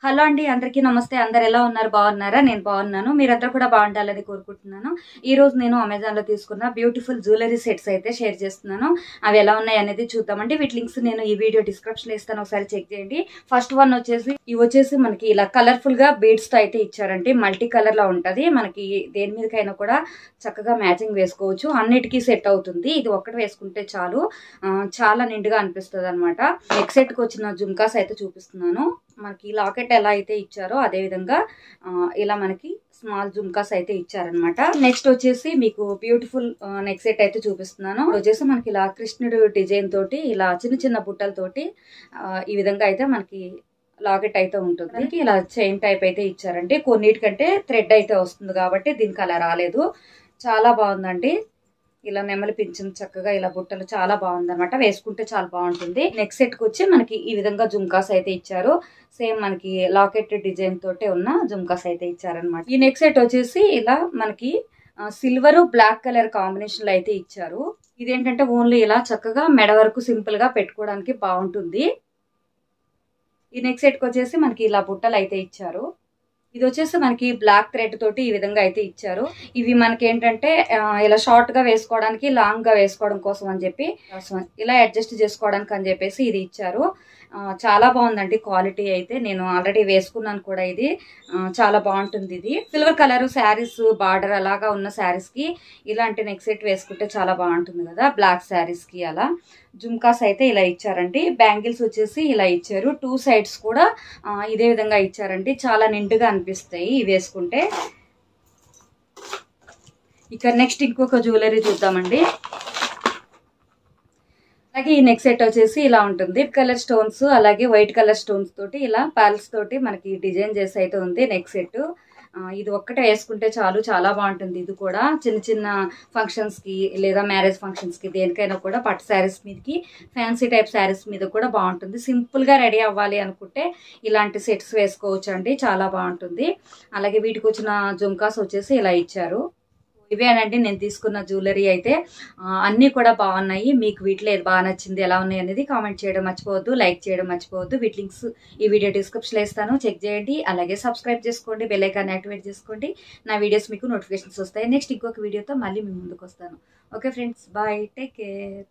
Hello అండి, అందరికీ నమస్తే. అందరు ఎలా ఉన్నారు? బాగున్నారా? నేను బాగున్నాను. మీరందరూ కూడా బాగుండాలని కోరుకుంటున్నాను. ఈ రోజు నేను అమెజాన్ లో తీసుకున్న బ్యూటిఫుల్ జ్యువెలరీ సెట్స్ అయితే షేర్ చేస్తున్నాను. అవి ఎలా ఉన్నాయి అనేది చూద్దామండి. వీటి లింక్స్ నేను ఈ వీడియో డిస్క్రిప్షన్ లో ఇస్తాను, ఒకసారి చెక్ చేయండి. ఫస్ట్ వన్ వచ్చేసి మనకి ఇలా కలర్ఫుల్ గా బీడ్స్ తో అయితే ఇచ్చారండి. మల్టీ కలర్ లో ఉంటది. మనకి దేని మీదకైనా కూడా చక్కగా మ్యాచింగ్ వేసుకోవచ్చు, అన్నిటికీ సెట్ అవుతుంది. ఇది ఒక్కటి వేసుకుంటే చాలు, చాలా నిండుగా అనిపిస్తుంది అనమాట. నెక్ సెట్ కి వచ్చిన జుమ్కాస్ అయితే చూపిస్తున్నాను. మనకి లాకెట్ ఎలా అయితే ఇచ్చారో అదే విధంగా ఇలా మనకి స్మాల్ జుమ్కాస్ అయితే ఇచ్చారనమాట. నెక్స్ట్ వచ్చేసి మీకు బ్యూటిఫుల్ నెక్ సెట్ అయితే చూపిస్తున్నాను. వచ్చేసి మనకి ఇలా కృష్ణుడు డిజైన్ తోటి ఇలా చిన్న చిన్న బుట్టలతోటి ఈ విధంగా అయితే మనకి లాకెట్ అయితే ఉంటుంది. ఇలా చైన్ టైప్ అయితే ఇచ్చారండి. కొన్నిటికంటే థ్రెడ్ అయితే వస్తుంది కాబట్టి దీనికి అలా రాలేదు. చాలా బాగుందండి. ఇలా నెమలి పింఛన్ చక్కగా ఇలా బుట్టలు చాలా బాగుంది అనమాట. వేసుకుంటే చాలా బాగుంటుంది. నెక్ సెట్ కి వచ్చి మనకి ఈ విధంగా జుమ్కాస్ అయితే ఇచ్చారు. సేమ్ మనకి లాకెట్ డిజైన్ తోటే ఉన్న జుమ్కాస్ అయితే ఇచ్చారనమాట. ఈ నెక్ సెట్ వచ్చేసి ఇలా మనకి సిల్వర్ బ్లాక్ కలర్ కాంబినేషన్ లో అయితే ఇచ్చారు. ఇదేంటంటే ఓన్లీ ఇలా చక్కగా మెడ వరకు సింపుల్ గా పెట్టుకోవడానికి బాగుంటుంది. ఈ నెక్ సెట్ కి వచ్చేసి మనకి ఇలా బుట్టలు అయితే ఇచ్చారు. ఇది వచ్చేసి మనకి బ్లాక్ థ్రెడ్ తోటి ఈ విధంగా అయితే ఇచ్చారు. ఇవి మనకి ఏంటంటే ఇలా షార్ట్ గా వేసుకోవడానికి, లాంగ్ గా వేసుకోవడం కోసం అని చెప్పి ఇలా అడ్జస్ట్ చేసుకోవడానికి అని చెప్పేసి ఇది ఇచ్చారు. చాలా బాగుందండి క్వాలిటీ అయితే. నేను ఆల్రెడీ వేసుకున్నాను కూడా. ఇది చాలా బాగుంటుంది. ఇది సిల్వర్ కలర్ శారీస్ బార్డర్ అలాగా ఉన్న శారీస్ కి ఇలాంటి నెక్ సెట్ వేసుకుంటే చాలా బాగుంటుంది కదా. బ్లాక్ శారీస్ కి అలా జుమ్కాస్ అయితే ఇలా ఇచ్చారండి. బ్యాంగిల్స్ వచ్చేసి ఇలా ఇచ్చారు. టూ సైడ్స్ కూడా ఇదే విధంగా ఇచ్చారండి. చాలా నిండుగా అనిపిస్తాయి ఇవి వేసుకుంటే. ఇక నెక్స్ట్ ఇంకొక జ్యువెలరీ చూద్దామండి. అలాగే ఈ నెక్ సెట్ వచ్చేసి ఇలా ఉంటుంది. కలర్ స్టోన్స్ అలాగే వైట్ కలర్ స్టోన్స్ తోటి ఇలా పర్ల్స్ తోటి మనకి డిజైన్ చేసి అయితే ఉంది నెక్ సెట్. ఇది ఒక్కటే వేసుకుంటే చాలు, చాలా బాగుంటుంది. ఇది కూడా చిన్న చిన్న ఫంక్షన్స్ కి లేదా మ్యారేజ్ ఫంక్షన్స్ కి దేనికైనా కూడా పట్టు శారీస్ మీదకి, ఫ్యాన్సీ టైప్ శారీస్ మీద కూడా బాగుంటుంది. సింపుల్ గా రెడీ అవ్వాలి అనుకుంటే ఇలాంటి సెట్స్ వేసుకోవచ్చు అండి, చాలా బాగుంటుంది. అలాగే వీటికి వచ్చిన జుమ్కాస్ వచ్చేసి ఇలా ఇచ్చారు. ఇవేనండి నేను తీసుకున్న జ్యువెలరీ అయితే. అన్నీ కూడా బాగున్నాయి. మీకు వీటిలో ఏది బాగా నచ్చింది, ఎలా ఉన్నాయి అనేది కామెంట్ చేయడం మర్చిపోవద్దు, లైక్ చేయడం మర్చిపోవద్దు. వీటి లింక్స్ ఈ వీడియో డిస్క్రిప్షన్లో ఇస్తాను, చెక్ చేయండి. అలాగే సబ్స్క్రైబ్ చేసుకోండి, బెల్ ఐకాన్ యాక్టివేట్ చేసుకోండి. నా వీడియోస్ మీకు నోటిఫికేషన్స్ వస్తాయి. నెక్స్ట్ ఇంకొక వీడియోతో మళ్ళీ మీ ముందుకు వస్తాను. Okay friends, bye, take care.